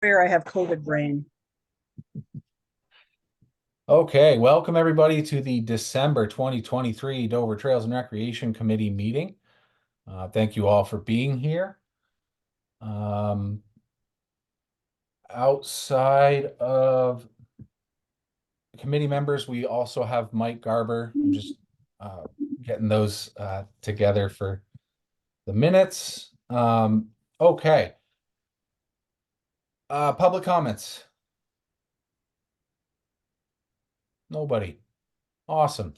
Where I have COVID brain. Okay, welcome everybody to the December 2023 Dover Trails and Recreation Committee meeting. Thank you all for being here. Outside of committee members, we also have Mike Garber. I'm just getting those together for the minutes. Okay. Public comments. Nobody. Awesome.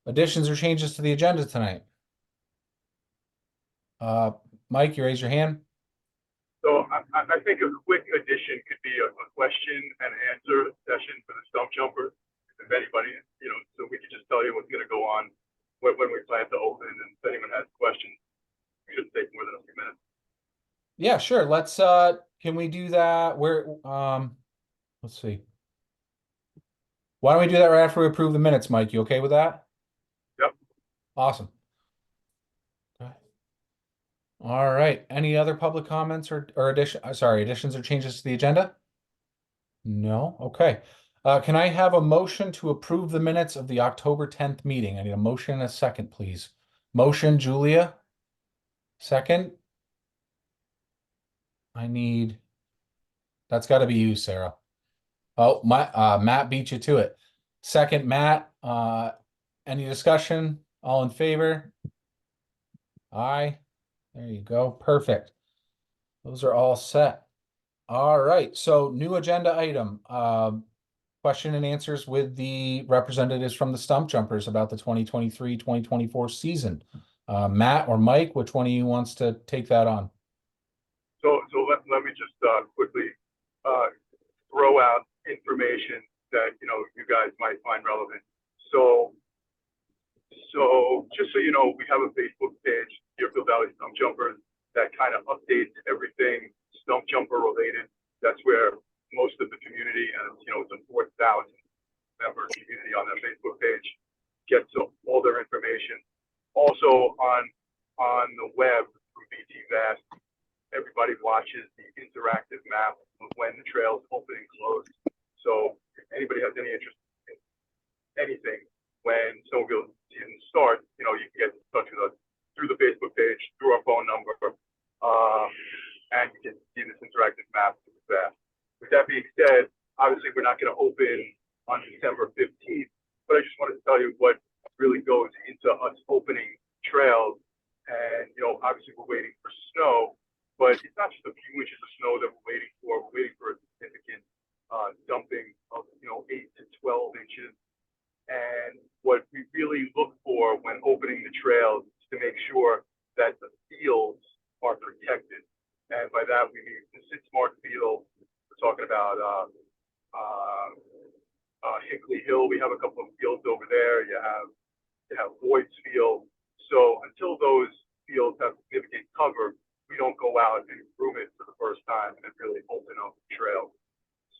Additions or changes to the agenda tonight? Mike, you raise your hand. So I think a quick addition could be a question and answer session for the stump jumpers. If anybody, so we could just tell you what's going to go on when we plan to open, and if anyone has questions, it shouldn't take more than a few minutes. Yeah, sure. Let's can we do that? Let's see. Why don't we do that right after we approve the minutes, Mike? You okay with that? Yep. Awesome. Okay. All right. Any other public comments or additions or changes to the agenda? No. Okay. Can I have a motion to approve the minutes of the October 10th meeting? I need a motion and a second, please. Motion, Julia. Second. That's got to be you, Sarah. Oh, Matt beat you to it. Second, Matt. Any discussion? All in favor? Aye. There you go. Perfect. Those are all set. All right. So new agenda item. Question and answers with the representatives from the Stump Jumpers about the 2023-2024 season. Matt or Mike, which one of you wants to take that on? So let me just quickly throw out information that you guys might find relevant. So just so you know, we have a Facebook page, Deerfield Valley Stump Jumpers, that kind of updates everything stump jumper related. That's where most of the community, and it's a 4,000 member community on that Facebook page, gets all their information. Also on the web through VIII, everybody watches the interactive map of when the trails open and close. So if anybody has any interest in anything when snowmobile season starts, you can get in touch with us through the Facebook page, through our phone number, and you can see this interactive map through that. With that being said, obviously we're not going to open on December 15th, but I just wanted to tell you what really goes into us opening trails. And obviously we're waiting for snow, but it's not just a few inches of snow that we're waiting for. We're waiting for a significant dumping of 8 to 12 inches. And what we really look for when opening the trails is to make sure that the fields are protected. And by that we mean the Smart Field. We're talking about Hickley Hill. We have a couple of fields over there. You have Boyd's Field. So until those fields have significant cover, we don't go out and groom it for the first time and really open up the trail.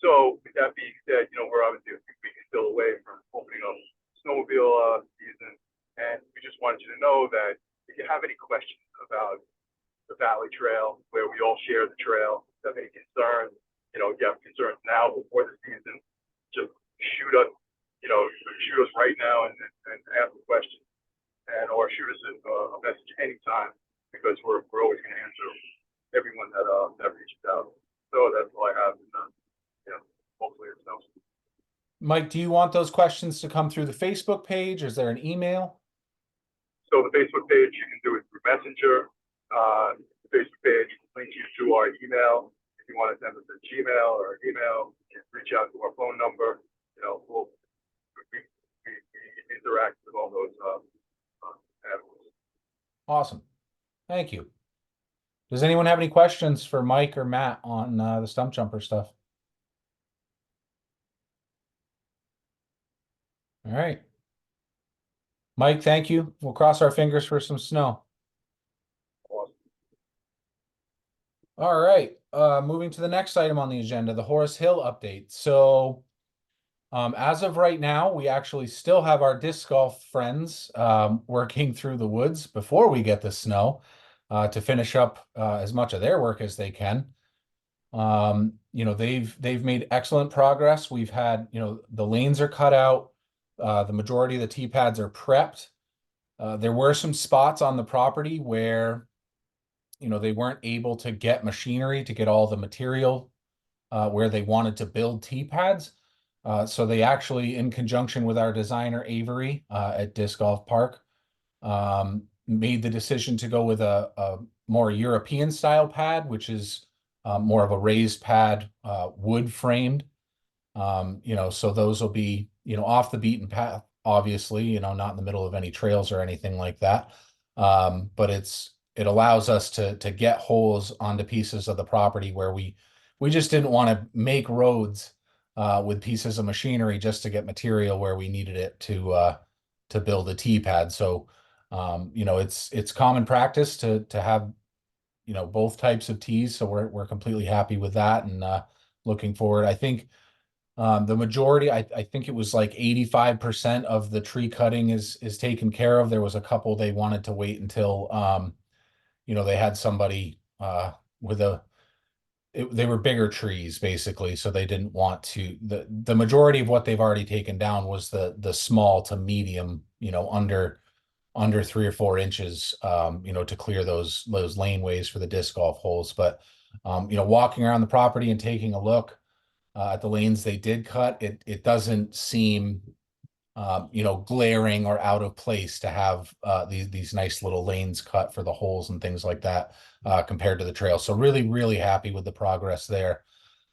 So with that being said, we're obviously a few weeks still away from opening up snowmobile season, and we just wanted you to know that if you have any questions about the Valley Trail, where we all share the trail, if you have any concerns, if you have concerns now before the season, just shoot us, shoot us right now and ask a question, or shoot us a message anytime, because we're always going to answer everyone that reaches out. So that's all I have. And, hopefully it's helps. Mike, do you want those questions to come through the Facebook page, or is there an email? So the Facebook page, you can do it through Messenger. The Facebook page links you to our email. If you want to send us a Gmail or an email, you can reach out to our phone number. We interact with all those avenues. Awesome. Thank you. Does anyone have any questions for Mike or Matt on the Stump Jumper stuff? All right. Mike, thank you. We'll cross our fingers for some snow. Awesome. All right. Moving to the next item on the agenda, the Horace Hill update. So as of right now, we actually still have our disc golf friends working through the woods before we get the snow to finish up as much of their work as they can. They've made excellent progress. We've had, the lanes are cut out. The majority of the tee pads are prepped. There were some spots on the property where, they weren't able to get machinery to get all the material where they wanted to build tee pads. So they actually, in conjunction with our designer Avery at Disc Golf Park, made the decision to go with a more European style pad, which is more of a raised pad, wood framed. So those will be, off the beaten path, obviously, not in the middle of any trails or anything like that. But it allows us to get holes onto pieces of the property where we just didn't want to make roads with pieces of machinery just to get material where we needed it to build a tee pad. So it's common practice to have, both types of tees. So we're completely happy with that and looking forward. I think the majority, I think it was like 85% of the tree cutting is taken care of. There was a couple they wanted to wait until they had somebody with they were bigger trees basically, so they didn't want to. The majority of what they've already taken down was the small to medium, under 3 or 4 inches, to clear those laneways for the disc golf holes. But walking around the property and taking a look at the lanes they did cut, it doesn't seem glaring or out of place to have these nice little lanes cut for the holes and things like that compared to the trail. So really, really happy with the progress there.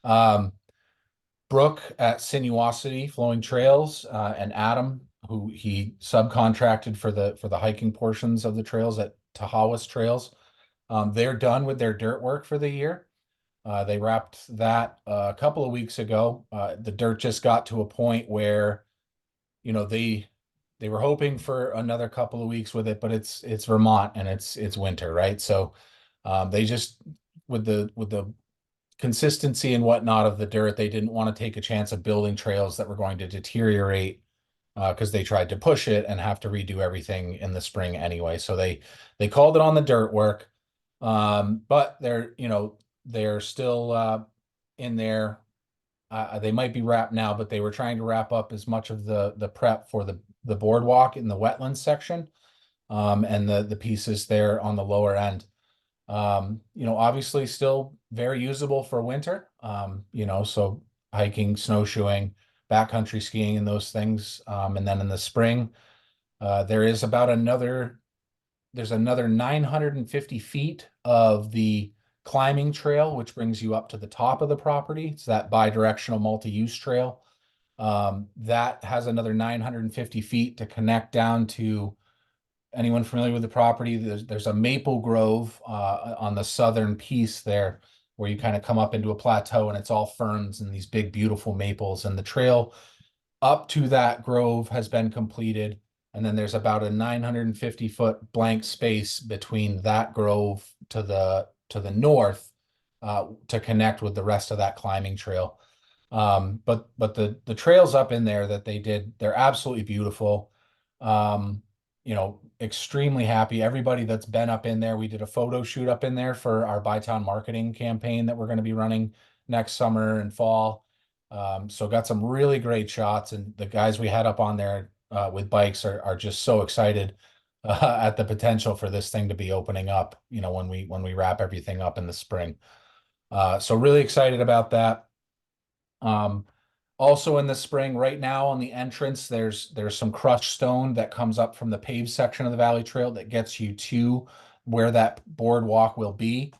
Brooke at Sinuosity Flowing Trails and Adam, who he subcontracted for the hiking portions of the trails at Tahawas Trails. They're done with their dirt work for the year. They wrapped that a couple of weeks ago. The dirt just got to a point where, they were hoping for another couple of weeks with it, but it's Vermont and it's winter, right? So they just with the consistency and whatnot of the dirt, they didn't want to take a chance of building trails that were going to deteriorate because they tried to push it and have to redo everything in the spring anyway. So they called it on the dirt work. But they're still in there. They might be wrapped now, but they were trying to wrap up as much of the prep for the boardwalk in the wetlands section, and the pieces there on the lower end. Obviously still very usable for winter. So hiking, snowshoeing, backcountry skiing, and those things. And then in the spring, there's another 950 feet of the climbing trail, which brings you up to the top of the property. It's that bi-directional multi-use trail. That has another 950 feet to connect down to anyone familiar with the property. There's a maple grove on the southern piece there where you kind of come up into a plateau and it's all ferns and these big, beautiful maples. And the trail up to that grove has been completed. And then there's about a 950-foot blank space between that grove to the north to connect with the rest of that climbing trail. But the trails up in there that they did, they're absolutely beautiful. Extremely happy. Everybody that's been up in there, we did a photo shoot up in there for our Bytown marketing campaign that we're going to be running next summer and fall. So got some really great shots, and the guys we had up on there with bikes are just so excited at the potential for this thing to be opening up, when we wrap everything up in the spring. So really excited about that. Also in the spring, right now on the entrance, there's some crushed stone that comes up from the paved section of the Valley Trail that gets you to where that boardwalk will be.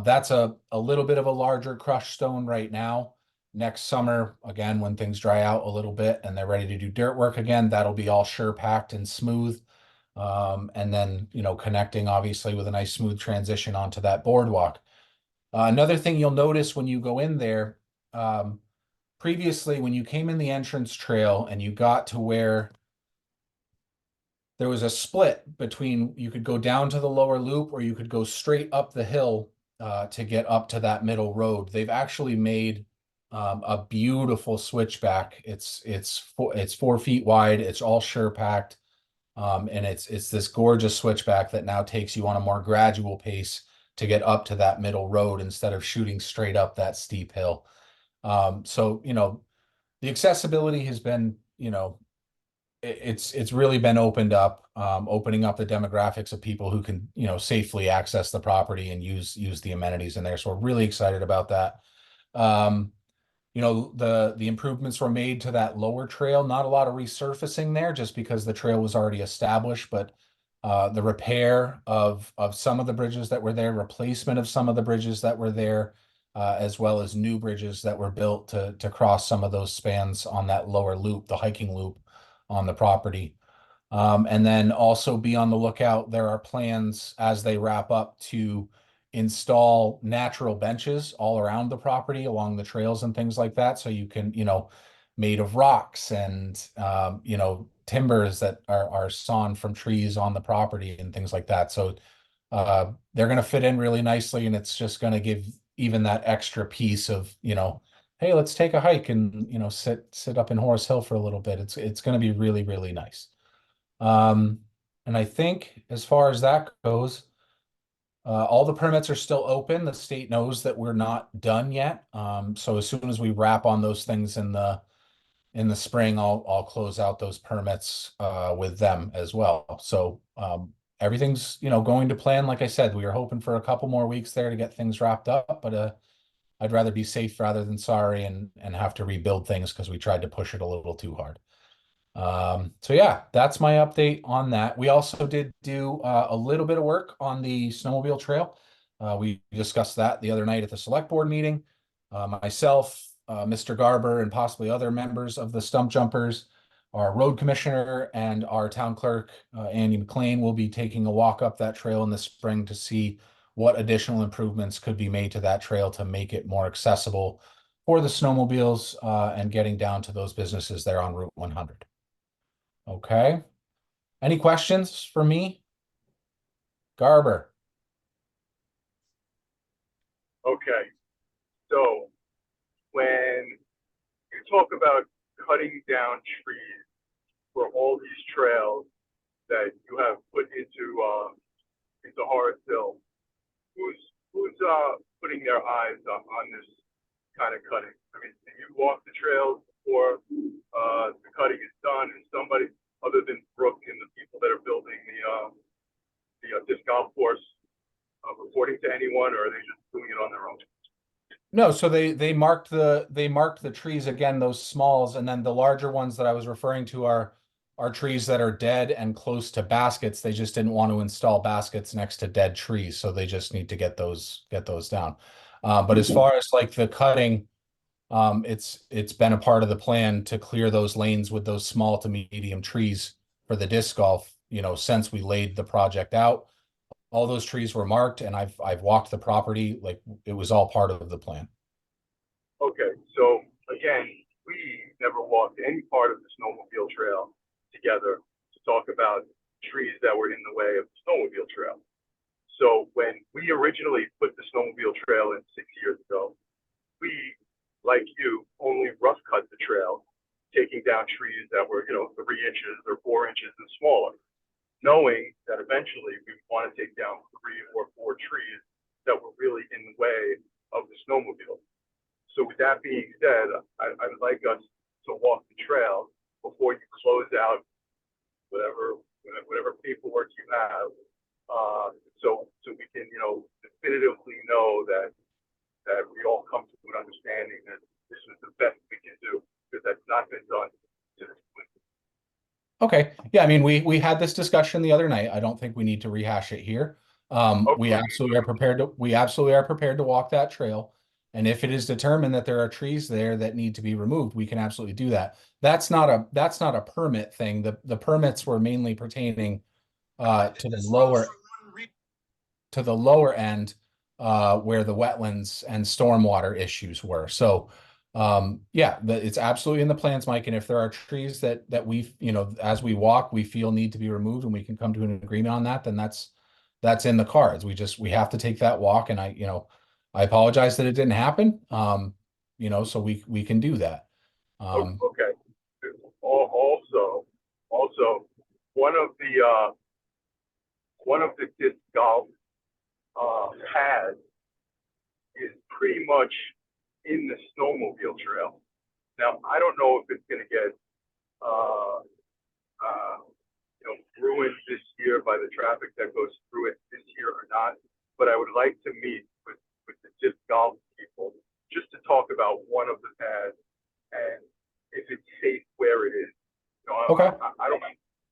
That's a little bit of a larger crushed stone right now. Next summer, again, when things dry out a little bit and they're ready to do dirt work again, that'll be all sure packed and smooth. And then, connecting obviously with a nice smooth transition onto that boardwalk. Another thing you'll notice when you go in there, previously when you came in the entrance trail and you got to where there was a split between, you could go down to the lower loop or you could go straight up the hill to get up to that middle road. They've actually made a beautiful switchback. It's 4 feet wide. It's all sure packed. And it's this gorgeous switchback that now takes you on a more gradual pace to get up to that middle road instead of shooting straight up that steep hill. So, the accessibility has been, it's really been opened up, opening up the demographics of people who can, safely access the property and use the amenities in there. So we're really excited about that. Um, the improvements were made to that lower trail. Not a lot of resurfacing there, just because the trail was already established. But the repair of some of the bridges that were there, replacement of some of the bridges that were there, as well as new bridges that were built to cross some of those spans on that lower loop, the hiking loop on the property. And then also be on the lookout. There are plans as they wrap up to install natural benches all around the property along the trails and things like that. So you can, made of rocks and, timbers that are sawn from trees on the property and things like that. So they're going to fit in really nicely, and it's just going to give even that extra piece of, hey, let's take a hike and, sit up in Horace Hill for a little bit. It's going to be really, really nice. And I think as far as that goes, all the permits are still open. The state knows that we're not done yet. So as soon as we wrap on those things in the spring, I'll close out those permits with them as well. So everything's going to plan. Like I said, we were hoping for a couple more weeks there to get things wrapped up, but I'd rather be safe rather than sorry and have to rebuild things because we tried to push it a little too hard. So yeah, that's my update on that. We also did do a little bit of work on the snowmobile trail. We discussed that the other night at the select board meeting. Myself, Mr. Garber, and possibly other members of the Stump Jumpers, our road commissioner, and our town clerk, Andy McLean, will be taking a walk up that trail in the spring to see what additional improvements could be made to that trail to make it more accessible for the snowmobiles, and getting down to those businesses there on Route 100. Okay. Any questions for me? Garber. Okay, so when you talk about cutting down trees for all these trails that you have put into Horace Hill, who's putting their eyes on this kind of cutting? I mean, do you walk the trails before the cutting is done? Is somebody other than Brooke and the people that are building the disc golf course reporting to anyone, or are they just doing it on their own? No, so they marked the trees again, those smalls, and then the larger ones that I was referring to are trees that are dead and close to baskets. They just didn't want to install baskets next to dead trees, so they just need to get those down. But as far as like the cutting, it's been a part of the plan to clear those lanes with those small to medium trees for the disc golf, since we laid the project out. All those trees were marked, and I've walked the property, like it was all part of the plan. Okay, so again, we never walked any part of the snowmobile trail together to talk about trees that were in the way of the snowmobile trail. So when we originally put the snowmobile trail in 6 years ago, we, like you, only rough cut the trail, taking down trees that were, 3 inches or 4 inches and smaller, knowing that eventually we want to take down 3 or 4 trees that were really in the way of the snowmobile. So with that being said, I would like us to walk the trail before you close out whatever paperwork you have, so we can, definitively know that we all come to an understanding that this is the best we can do, because that's not been done to this point. Okay. Yeah, I mean, we had this discussion the other night. I don't think we need to rehash it here. We Okay. absolutely are prepared to walk that trail. And if it is determined that there are trees there that need to be removed, we can absolutely do that. That's not a permit thing. The permits were mainly pertaining to the lower end, where the wetlands and stormwater issues were. So yeah, it's absolutely in the plans, Mike. And if there are trees that we, as we walk, we feel need to be removed and we can come to an agreement on that, then that's in the cards. We have to take that walk. And I apologize that it didn't happen. So we can do that. Okay. Also, one of the disc golf pad is pretty much in the snowmobile trail. Now, I don't know if it's going to get, ruined this year by the traffic that goes through it this year or not. But I would like to meet with the disc golf people just to talk about one of the pads and if it's safe where it is. Okay. I don't,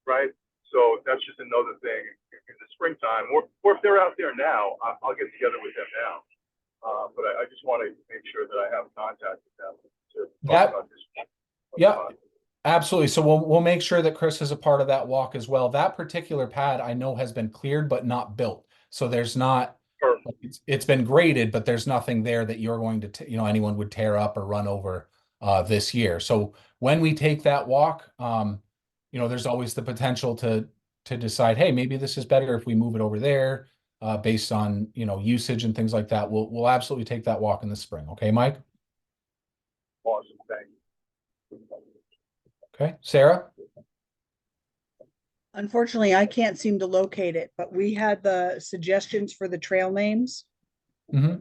right? So that's just another thing in the springtime, or if they're out there now, I'll get together with them now. But I just want to make sure that I have contact with them to talk about this. Yeah, absolutely. So we'll make sure that Chris is a part of that walk as well. That particular pad I know has been cleared but not built. So there's not, it's been graded, but there's nothing there that you're going to, anyone would tear up or run over this year. So when we take that walk, there's always the potential to decide, hey, maybe this is better if we move it over there, based on, usage and things like that. We'll absolutely take that walk in the spring. Okay, Mike? Awesome. Thank you. Okay, Sarah? Unfortunately, I can't seem to locate it, but we had the suggestions for the trail names. Mm-hmm.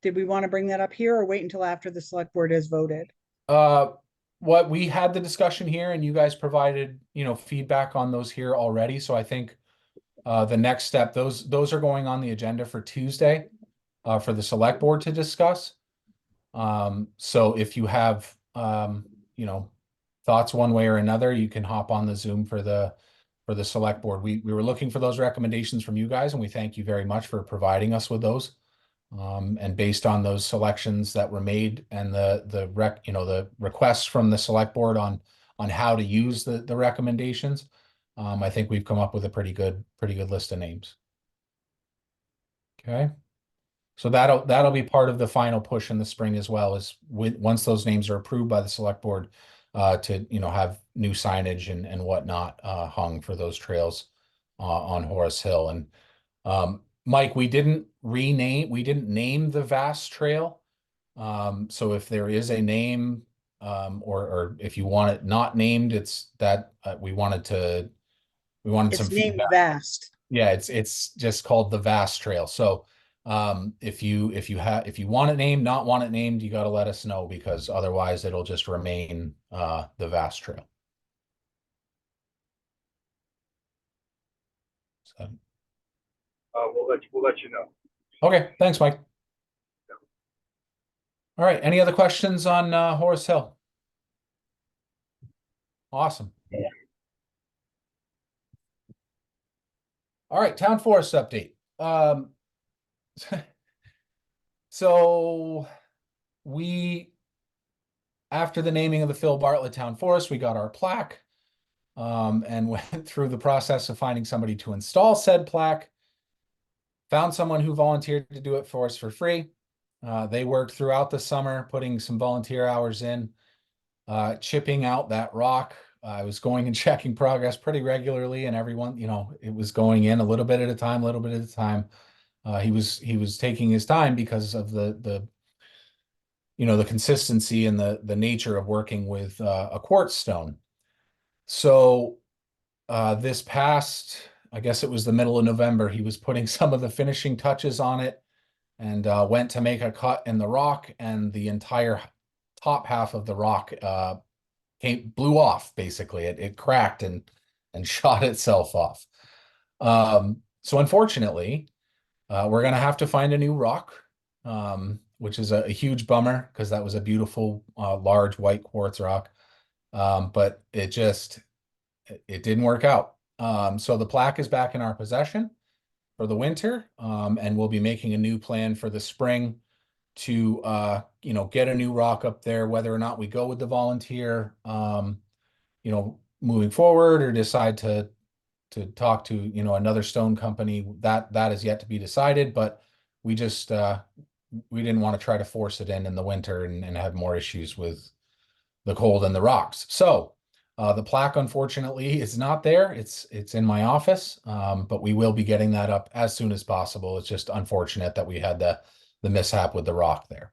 Did we want to bring that up here or wait until after the select board has voted? What we had the discussion here and you guys provided, feedback on those here already. So I think the next step, those are going on the agenda for Tuesday for the select board to discuss. So if you have, thoughts one way or another, you can hop on the Zoom for the select board. We were looking for those recommendations from you guys, and we thank you very much for providing us with those. And based on those selections that were made and the requests from the select board on how to use the recommendations, I think we've come up with a pretty good list of names. Okay. So that'll be part of the final push in the spring as well, is once those names are approved by the select board, to have new signage and whatnot hung for those trails on Horace Hill. And Mike, we didn't name the vast trail. So if there is a name, or if you want it not named, it's that we wanted some It's named feedback. Vast. Yeah, it's just called the Vast Trail. So if you want it named, not want it named, you got to let us know, because otherwise it'll just remain the Vast Trail. So, We'll let you know. okay, thanks, Mike. All right, any other questions on Horace Hill? Awesome. All right, town forest update. So after the naming of the Phil Bartlett Town Forest, we got our plaque, and went through the process of finding somebody to install said plaque. Found someone who volunteered to do it for us for free. They worked throughout the summer, putting some volunteer hours in, chipping out that rock. I was going and checking progress pretty regularly, and everyone, it was going in a little bit at a time, He was taking his time because of the consistency and the nature of working with a quartz stone. So this past, I guess it was the middle of November, he was putting some of the finishing touches on it, and went to make a cut in the rock, and the entire top half of the rock blew off. Basically, it cracked and shot itself off. So unfortunately, we're gonna have to find a new rock, which is a huge bummer, because that was a beautiful large white quartz rock. But it didn't work out. So the plaque is back in our possession for the winter, and we'll be making a new plan for the spring to get a new rock up there, whether or not we go with the volunteer moving forward, or decide to talk to another stone company. That is yet to be decided, but we just we didn't want to try to force it in the winter and have more issues with the cold and the rocks. So the plaque, unfortunately, is not there. It's in my office, but we will be getting that up as soon as possible. It's just unfortunate that we had the mishap with the rock there.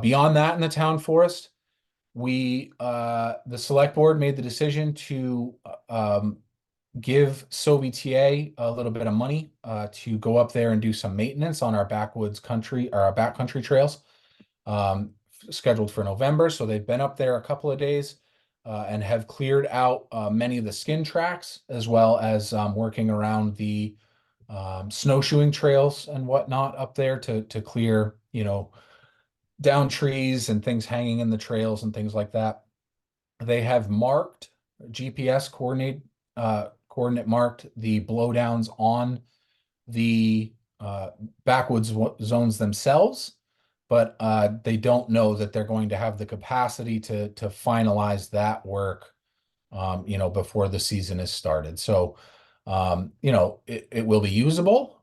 Beyond that, in the town forest, the select board made the decision to give SOBTA a little bit of money to go up there and do some maintenance on our backwoods country or our backcountry trails, scheduled for November. So they've been up there a couple of days and have cleared out many of the skin tracks, as well as working around the snowshoeing trails and whatnot up there to clear, down trees and things hanging in the trails and things like that. They have marked GPS coordinate marked the blowdowns on the backwoods zones themselves, but they don't know that they're going to have the capacity to finalize that work, before the season is started. So, it will be usable.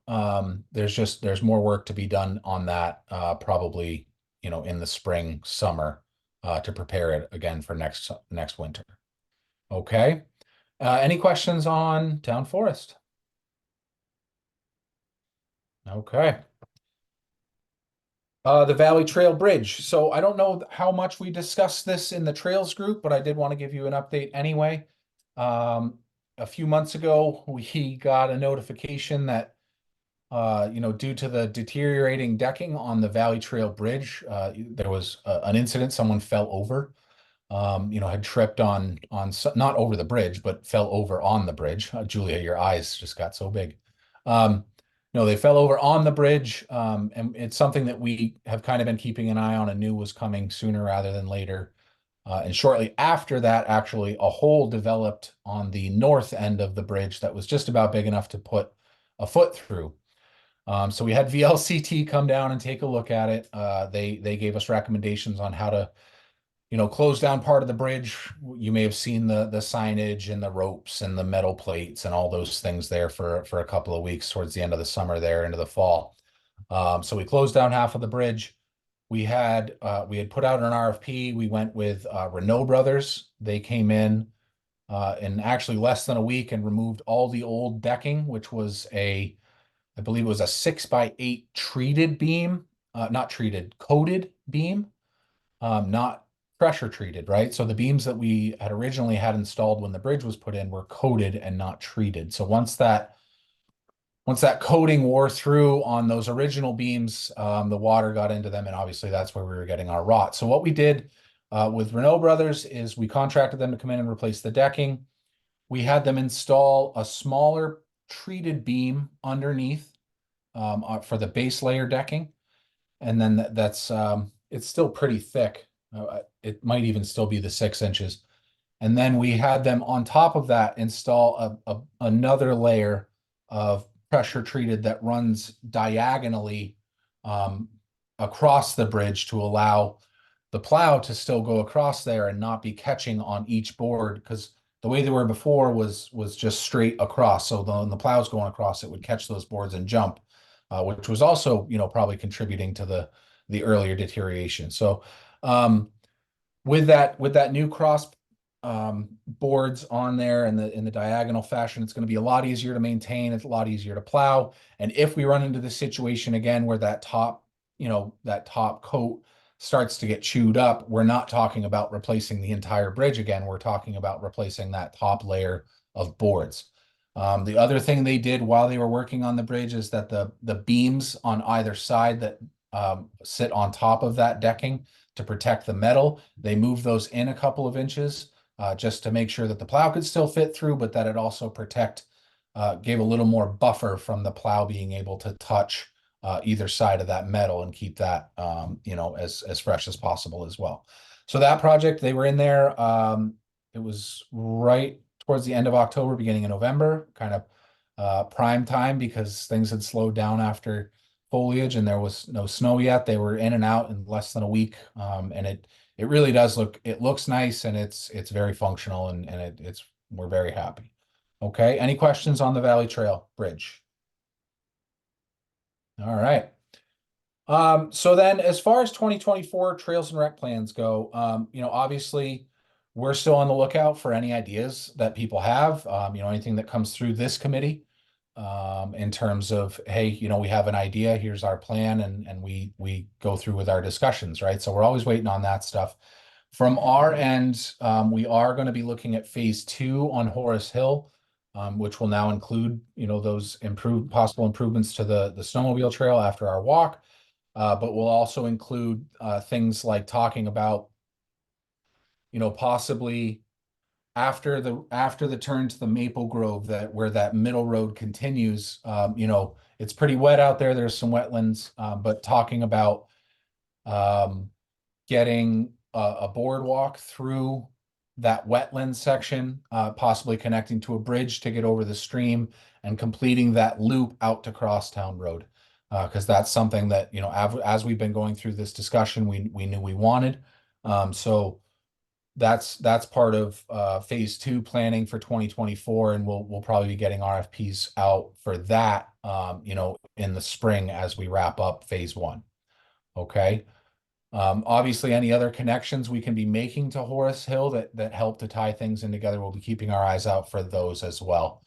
There's more work to be done on that, probably, in the spring, summer, to prepare it again for next winter. Okay. Any questions on Town Forest? Okay. The Valley Trail Bridge. So I don't know how much we discussed this in the Trails group, but I did want to give you an update anyway. A few months ago, we got a notification that, due to the deteriorating decking on the Valley Trail Bridge, there was an incident. Someone fell over. Had tripped on not over the bridge, but fell over on the bridge. Julia, your eyes just got so big. No, they fell over on the bridge, and it's something that we have kind of been keeping an eye on and knew was coming sooner rather than later. And shortly after that, actually, a hole developed on the north end of the bridge that was just about big enough to put a foot through. So we had VLCT come down and take a look at it. They gave us recommendations on how to close down part of the bridge. You may have seen the signage and the ropes and the metal plates and all those things there for a couple of weeks towards the end of the summer there into the fall. So we closed down half of the bridge. We had put out an RFP. We went with Renault Brothers. They came in actually less than a week and removed all the old decking, which was I believe it was a 6x8 treated beam, not treated, coated beam, not pressure treated, right? So the beams that we had originally had installed when the bridge was put in were coated and not treated. So once that coating wore through on those original beams, the water got into them, and obviously that's where we were getting our rot. So what we did with Renault Brothers is we contracted them to come in and replace the decking. We had them install a smaller treated beam underneath for the base layer decking, and then that's it's still pretty thick. It might even still be the 6 inches. And then we had them on top of that install another layer of pressure treated that runs diagonally across the bridge to allow the plow to still go across there and not be catching on each board, because the way they were before was just straight across. So when the plow's going across, it would catch those boards and jump, which was also, probably contributing to the earlier deterioration. So with that new cross boards on there in the diagonal fashion, it's going to be a lot easier to maintain. It's a lot easier to plow. And if we run into the situation again where that top coat starts to get chewed up, we're not talking about replacing the entire bridge again. We're talking about replacing that top layer of boards. The other thing they did while they were working on the bridge is that the beams on either side that sit on top of that decking to protect the metal, they moved those in a couple of inches just to make sure that the plow could still fit through, but that it also gave a little more buffer from the plow being able to touch either side of that metal and keep that as fresh as possible as well. So that project, they were in there. It was right towards the end of October, beginning of November, kind of prime time, because things had slowed down after foliage and there was no snow yet. They were in and out in less than a week, and it really does looks nice, and it's very functional, and we're very happy. Okay, any questions on the Valley Trail Bridge? All right. So then as far as 2024 trails and rec plans go, obviously we're still on the lookout for any ideas that people have, anything that comes through this committee, in terms of, hey, we have an idea, here's our plan, and we go through with our discussions, right? So we're always waiting on that stuff. From our end, we are going to be looking at phase 2 on Horace Hill. which will now include, those possible improvements to the snowmobile trail after our walk. But we'll also include things like talking about, possibly after the turn to the Maple Grove, where that middle road continues. It's pretty wet out there. There's some wetlands, but talking about getting a boardwalk through that wetland section, possibly connecting to a bridge to get over the stream and completing that loop out to Crosstown Road. Because that's something that, as we've been going through this discussion, we knew we wanted. So that's part of phase 2 planning for 2024, and we'll probably be getting RFPs out for that, in the spring as we wrap up phase 1. Okay. Obviously, any other connections we can be making to Horace Hill that help to tie things in together, we'll be keeping our eyes out for those as well.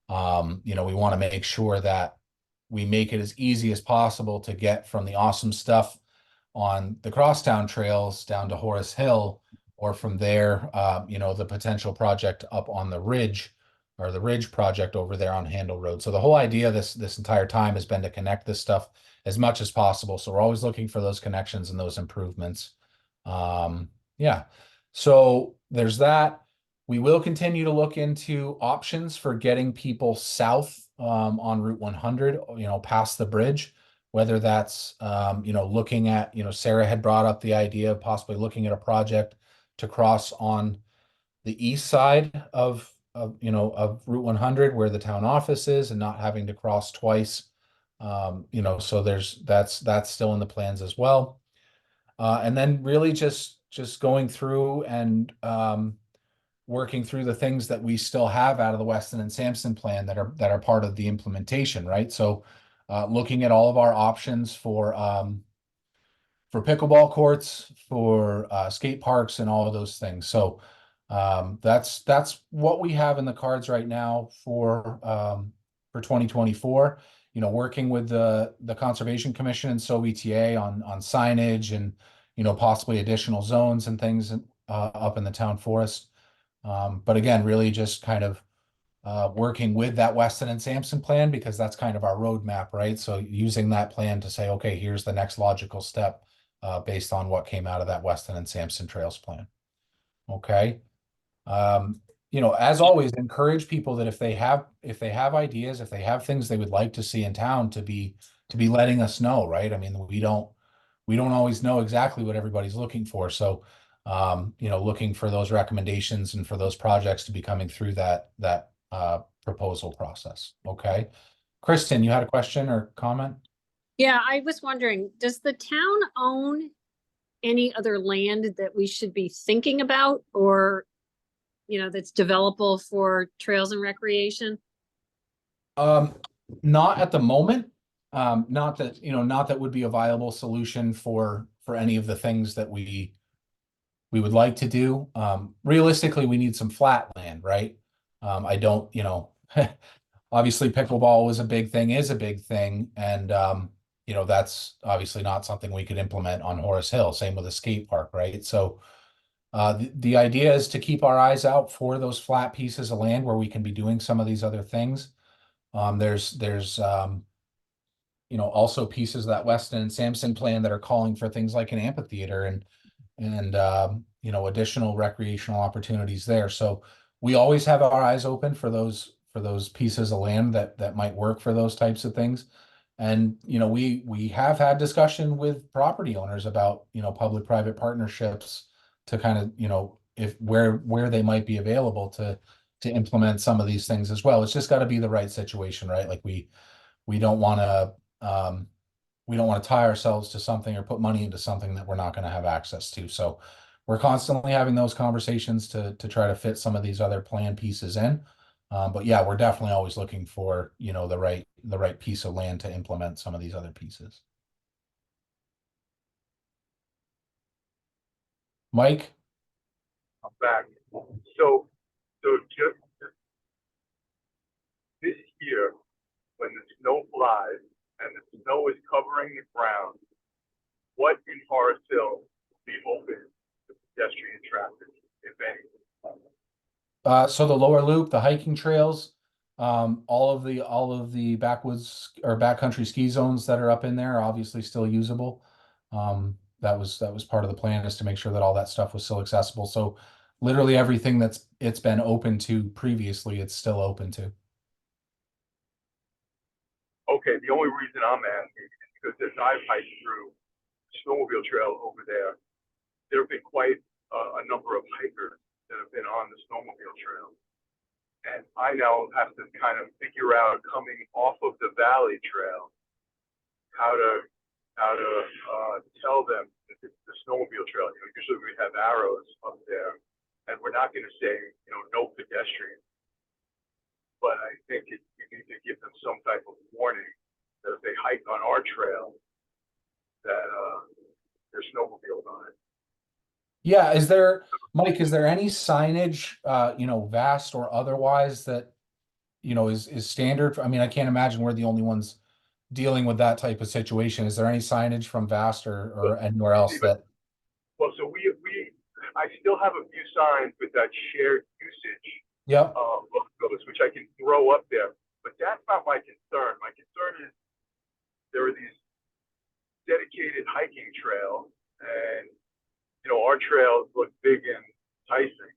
We want to make sure that we make it as easy as possible to get from the awesome stuff on the crosstown trails down to Horace Hill, or from there, the potential project up on the ridge, or the ridge project over there on Handle Road. So the whole idea this entire time has been to connect this stuff as much as possible. So we're always looking for those connections and those improvements. Yeah. So there's that. We will continue to look into options for getting people south on Route 100, past the bridge, whether that's, looking at, Sarah had brought up the idea of possibly looking at a project to cross on the east side of Route 100 where the town office is, and not having to cross twice. So that's still in the plans as well. And then really just going through and working through the things that we still have out of the Weston and Sampson plan that are part of the implementation, right? So looking at all of our options for pickleball courts, for skate parks, and all of those things. So that's what we have in the cards right now for 2024. Working with the Conservation Commission and SOETA on signage and possibly additional zones and things up in the town forest. But again, really just kind of working with that Weston and Sampson plan, because that's kind of our roadmap, right? So using that plan to say, okay, here's the next logical step based on what came out of that Weston and Sampson Trails plan. Okay. As always, encourage people that if they have ideas, if they have things they would like to see in town, to be letting us know, right? I mean, we don't always know exactly what everybody's looking for. So, looking for those recommendations and for those projects to be coming through that proposal process. Okay. Kristen, you had a question or comment? Yeah, I was wondering, does the town own any other land that we should be thinking about, or, that's developable for trails and recreation? Not at the moment. Not that would be a viable solution for any of the things that we would like to do. Realistically, we need some flat land, right? I don't, obviously pickleball is a big thing. And, that's obviously not something we could implement on Horace Hill. Same with a skate park, right? So the idea is to keep our eyes out for those flat pieces of land where we can be doing some of these other things. There's also pieces of that Weston and Sampson plan that are calling for things like an amphitheater and additional recreational opportunities there. So we always have our eyes open for those pieces of land that might work for those types of things. And we have had discussion with property owners about public-private partnerships to kind of if where they might be available to implement some of these things as well. It's just got to be the right situation, right? Like we don't want to tie ourselves to something or put money into something that we're not going to have access to. So we're constantly having those conversations to try to fit some of these other plan pieces in. But yeah, we're definitely always looking for, the right piece of land to implement some of these other pieces. Mike? I'm back. So just this year, when the snow flies and the snow is covering the ground, what in Horace Hill will be open to pedestrian traffic, if any? So the lower loop, the hiking trails, All of the backwoods or backcountry ski zones that are up in there are obviously still usable. That was part of the plan, is to make sure that all that stuff was still accessible. So literally everything it's been open to previously, it's still open to. Okay, the only reason I'm asking is because as I've hiked through the snowmobile trail over there, there have been quite a number of hikers that have been on the snowmobile trail. And I now have to kind of figure out, coming off of the valley trail, how to tell them that it's the snowmobile trail. You know, usually we have arrows up there, and we're not going to say, you know, no pedestrian. But I think you need to give them some type of warning that if they hike on our trail, that there's snowmobiles on it. Yeah, Mike, is there any signage, vast or otherwise, that, is standard? I mean, I can't imagine we're the only ones dealing with that type of situation. Is there any signage from Vast or anywhere else that? Well, so I still have a few signs with that shared usage Yep. logos, which I can throw up there, but that's not my concern. My concern is there are these dedicated hiking trails, and our trails look big and enticing,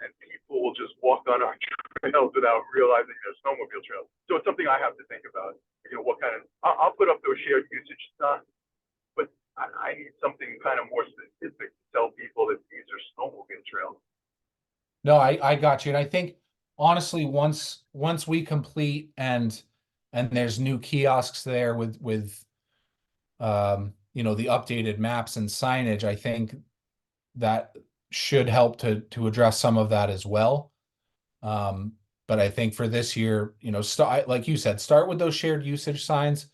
and people will just walk on our trails without realizing they're snowmobile trails. So it's something I have to think about. What kind of, I'll put up those shared usage signs, but I need something kind of more specific to tell people that these are snowmobile trails. No, I got you. And I think honestly, once we complete and there's new kiosks there with the updated maps and signage, I think that should help to address some of that as well. But I think for this year, like you said, start with those shared usage signs.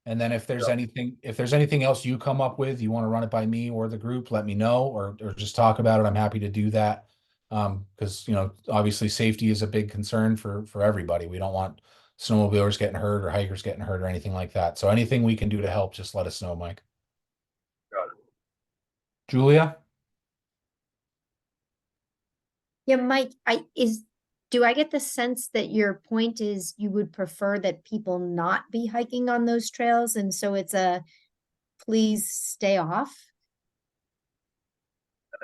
And then if there's anything else you come up with, you want to run it by me or the group, let me know, or just talk about it. I'm happy to do that. Because, obviously safety is a big concern for everybody. We don't want snowmobilers getting hurt or hikers getting hurt or anything like that. So anything we can do to help, just let us know, Mike. Got it. Julia? Yeah, Mike, do I get the sense that your point is you would prefer that people not be hiking on those trails, and so it's a please stay off?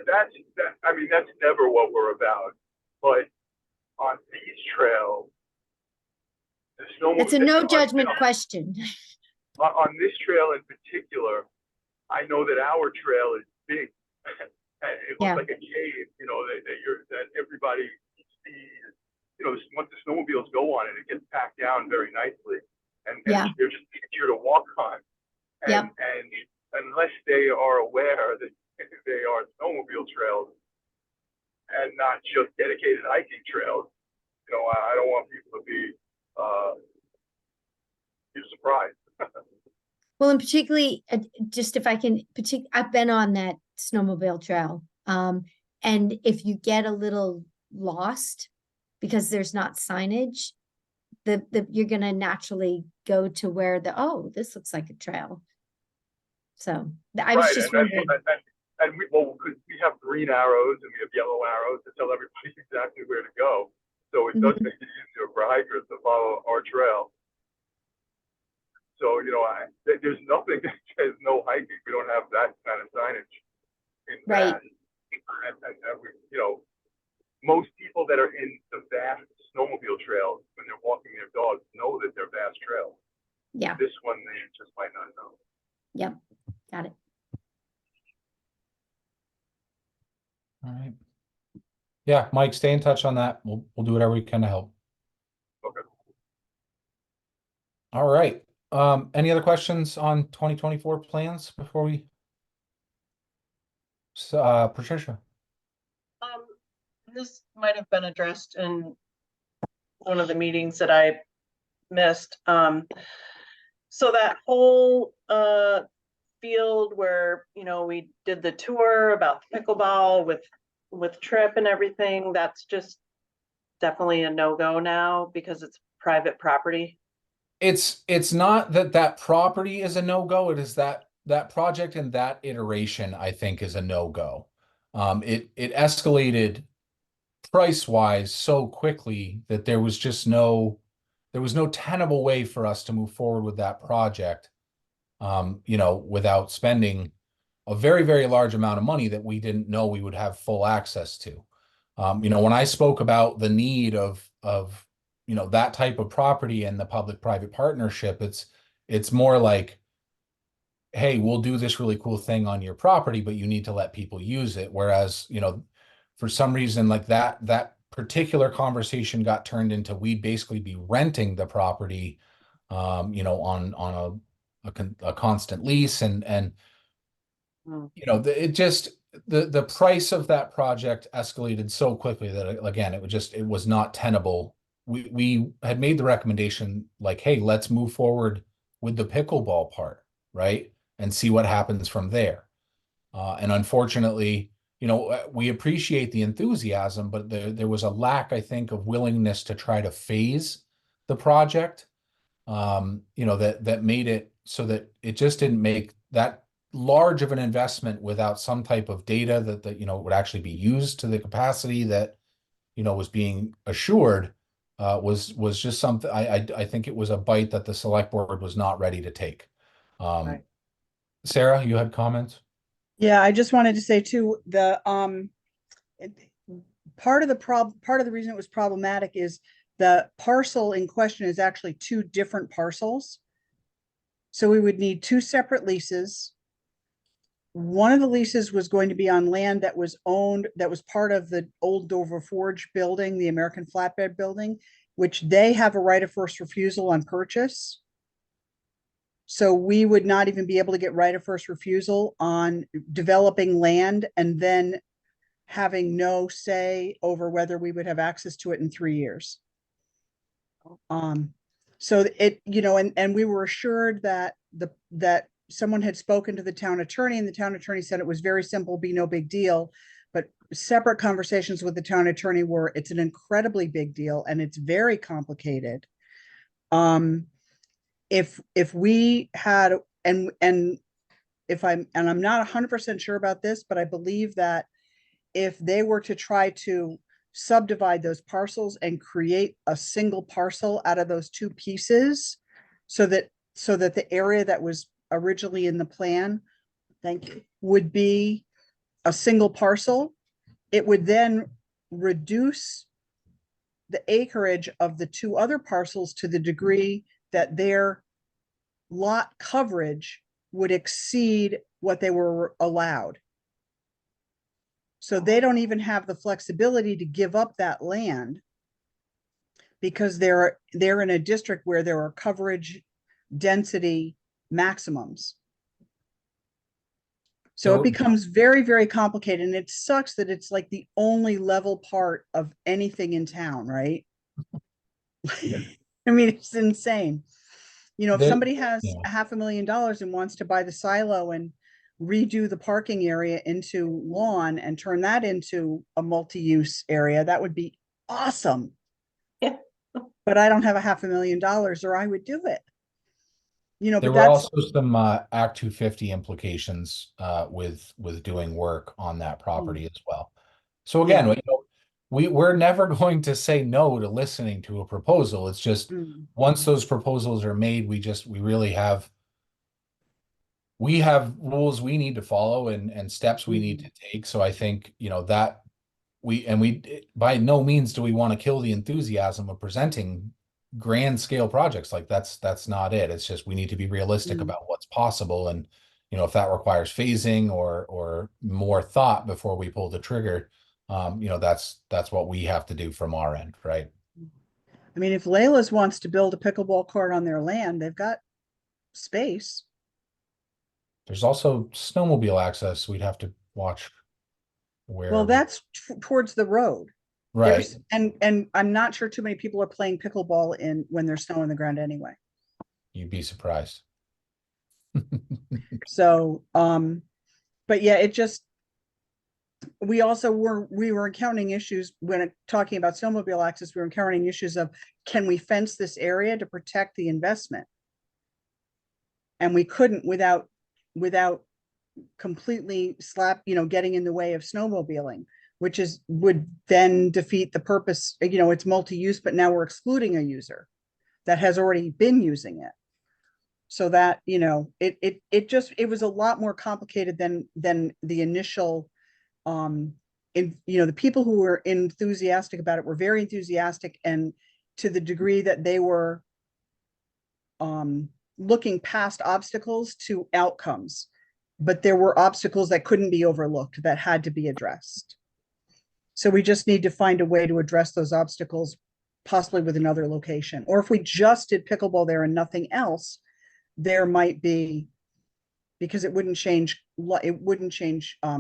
That's never what we're about. But on these trails, the snowmobile. It's a no judgment question. On this trail in particular, I know that our trail is big. And it looks like a cave, that everybody sees. Once the snowmobiles go on it, it gets packed down very nicely, and they're just easier to walk on. And unless they are aware that they are snowmobile trails and not just dedicated hiking trails, I don't want people to be surprised. Well, and particularly, just if I can, I've been on that snowmobile trail. And if you get a little lost because there's not signage, you're going to naturally go to where this looks like a trail. So I was just wondering. And because we have green arrows and we have yellow arrows to tell everybody exactly where to go. So it does make it easier for hikers to follow our trail. So, there's nothing that says no hiking. We don't have that kind of signage in Right. Vast. Most people that are in the Vast snowmobile trails, when they're walking their dogs, know that they're Vast trails. Yeah. This one, they just might not know. Yep. Got it. All right. Yeah, Mike, stay in touch on that. We'll do whatever we can to help. Okay. All right. Any other questions on 2024 plans before we? Patricia. This might have been addressed in one of the meetings that I missed. So that whole field where we did the tour about pickleball with Trip and everything, that's just definitely a no-go now because it's private property. It's not that property is a no-go. It is that project and that iteration, I think, is a no-go. It escalated price wise so quickly that there was just no tenable way for us to move forward with that project. You know, without spending a very, very large amount of money that we didn't know we would have full access to. You know, when I spoke about the need of, you know, that type of property and the public-private partnership, it's more like, hey, we'll do this really cool thing on your property, but you need to let people use it. Whereas, you know, for some reason like that particular conversation got turned into we'd basically be renting the property, you know, on a constant lease and you know, the price of that project escalated so quickly that again, it was not tenable. We had made the recommendation like, hey, let's move forward with the pickleball part, right? And see what happens from there. And unfortunately, you know, we appreciate the enthusiasm, but there was a lack, I think, of willingness to try to phase the project. You know, that made it so that it just didn't make that large of an investment without some type of data that you know would actually be used to the capacity that you know was being assured. Was just something I think it was a bite that the select board was not ready to take. Right. Sarah, you had comments? Yeah, I just wanted to say too, it- part of the reason it was problematic is the parcel in question is actually two different parcels. So we would need two separate leases. One of the leases was going to be on land that was owned, that was part of the old Dover Forge building, the American Flatbed building, which they have a right of first refusal on purchase. So we would not even be able to get right of first refusal on developing land and then having no say over whether we would have access to it in 3 years. So it, you know, and we were assured that that someone had spoken to the town attorney and the town attorney said it was very simple, be no big deal. But separate conversations with the town attorney were, it's an incredibly big deal and it's very complicated. If we had, and if I'm not 100% sure about this, but I believe that if they were to try to subdivide those parcels and create a single parcel out of those two pieces, so that the area that was originally in the plan, thank you, would be a single parcel, it would then reduce the acreage of the two other parcels to the degree that their lot coverage would exceed what they were allowed. So they don't even have the flexibility to give up that land because they're in a district where there are coverage density maximums. So it becomes very, very complicated, and it sucks that it's like the only level part of anything in town, right? I mean, it's insane. You know, if somebody has $500,000 and wants to buy the silo and redo the parking area into lawn and turn that into a multi-use area, that would be awesome. Yeah. But I don't have $500,000 or I would do it. You know, There but were that's also some Act 250 implications with doing work on that property as well. So again, Yeah. you know, we're never going to say no to listening to a proposal. It's just once those proposals are made, we have rules we need to follow and steps we need to take. So I think, you know, that we by no means do we want to kill the enthusiasm of presenting grand scale projects. Like that's not it. It's just we need to be realistic about what's possible. And, you know, if that requires phasing or more thought before we pull the trigger, you know, that's what we have to do from our end, right? I mean, if Layla's wants to build a pickleball court on their land, they've got space. There's also snowmobile access. We'd have to watch where. Well, that's towards the road. Right. And I'm not sure too many people are playing pickleball when there's snow on the ground anyway. You'd be surprised. So, but yeah, it just, we were encountering issues when talking about snowmobile access. We were encountering issues of, can we fence this area to protect the investment? And we couldn't without completely getting in the way of snowmobiling. would then defeat the purpose, it's multi-use, but now we're excluding a user that has already been using it. So that, it was a lot more complicated than the initial, the people who were enthusiastic about it were very enthusiastic, and to the degree that they were looking past obstacles to outcomes, but there were obstacles that couldn't be overlooked that had to be addressed. So we just need to find a way to address those obstacles, possibly with another location. Or if we just did pickleball there and nothing else, there might be, because it wouldn't change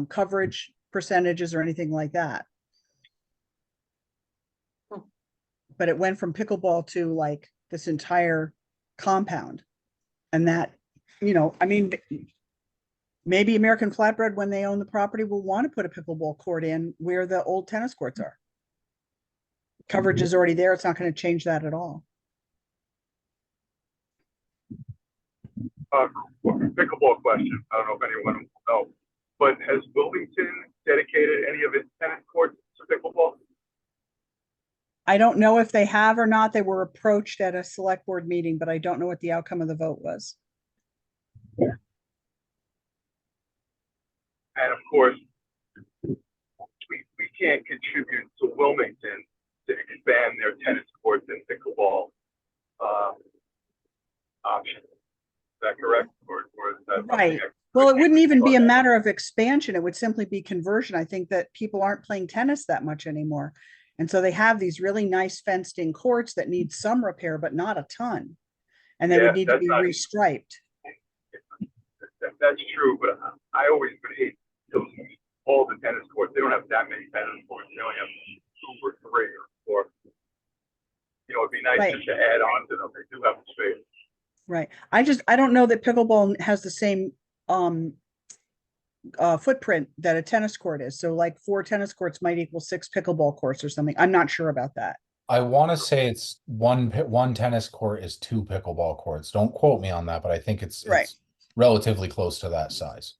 coverage percentages or anything like that. But it went from pickleball to like this entire compound. And that, maybe American Flatbread, when they own the property, will want to put a pickleball court in where the old tennis courts are. Coverage is already there. It's not going to change that at all. Pickleball question. I don't know if anyone will know, but has Wilmington dedicated any of its tennis courts to pickleball? I don't know if they have or not. They were approached at a select board meeting, but I don't know what the outcome of the vote was. And of course, we can't contribute to Wilmington to expand their tennis courts and pickleball options. Is that correct? Or is that right? Well, it wouldn't even be a matter of expansion. It would simply be conversion. I think that people aren't playing tennis that much anymore. And so they have these really nice fenced in courts that need some repair, but not a ton. And they would need to be restriped. That's true, but I always would hate all the tennis courts. They don't have that many tennis courts. They only have 2 or 3 or 4. It'd be nice just to add on to them. They do have the space. Right. I don't know that pickleball has the same footprint that a tennis court is. So like 4 tennis courts might equal 6 pickleball courts or something. I'm not sure about that. I want to say it's one tennis court is 2 pickleball courts. Don't quote me on that, but I think it's relatively close to that size.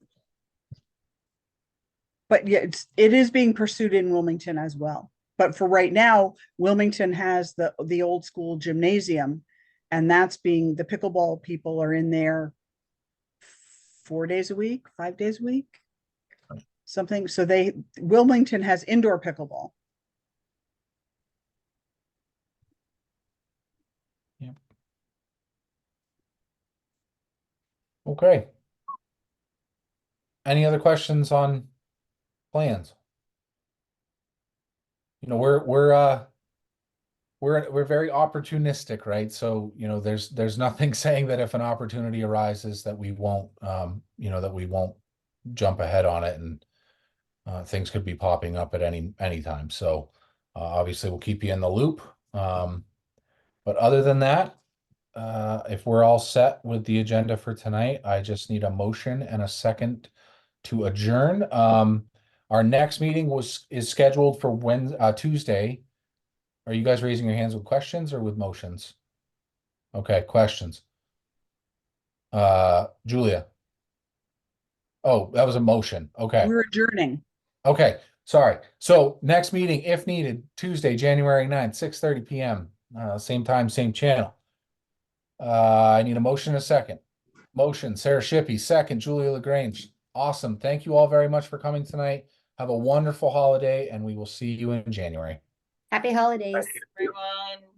But yeah, it is being pursued in Wilmington as well. But for right now, Wilmington has the old school gymnasium, and that's being, the pickleball people are in there 4 days a week, 5 days a week, something. So Wilmington has indoor pickleball. Yeah. Okay. Any other questions on plans? We're very opportunistic, right? So, there's nothing saying that if an opportunity arises that we won't, that we won't jump ahead on it, and things could be popping up at any time. So, obviously we'll keep you in the loop. But other than that, if we're all set with the agenda for tonight, I just need a motion and a second to adjourn. Our next meeting is scheduled for Tuesday. Are you guys raising your hands with questions or with motions? Okay, questions. Julia. Oh, that was a motion. Okay. We're adjourning. Okay, sorry. So next meeting, if needed, Tuesday, January 9th, 6:30 p.m. Same time, same channel. I need a motion and a second. Motion, Sarah Shippey. Second, Julia LaGrange. Awesome. Thank you all very much for coming tonight. Have a wonderful holiday, and we will see you in January. Happy holidays. Everyone.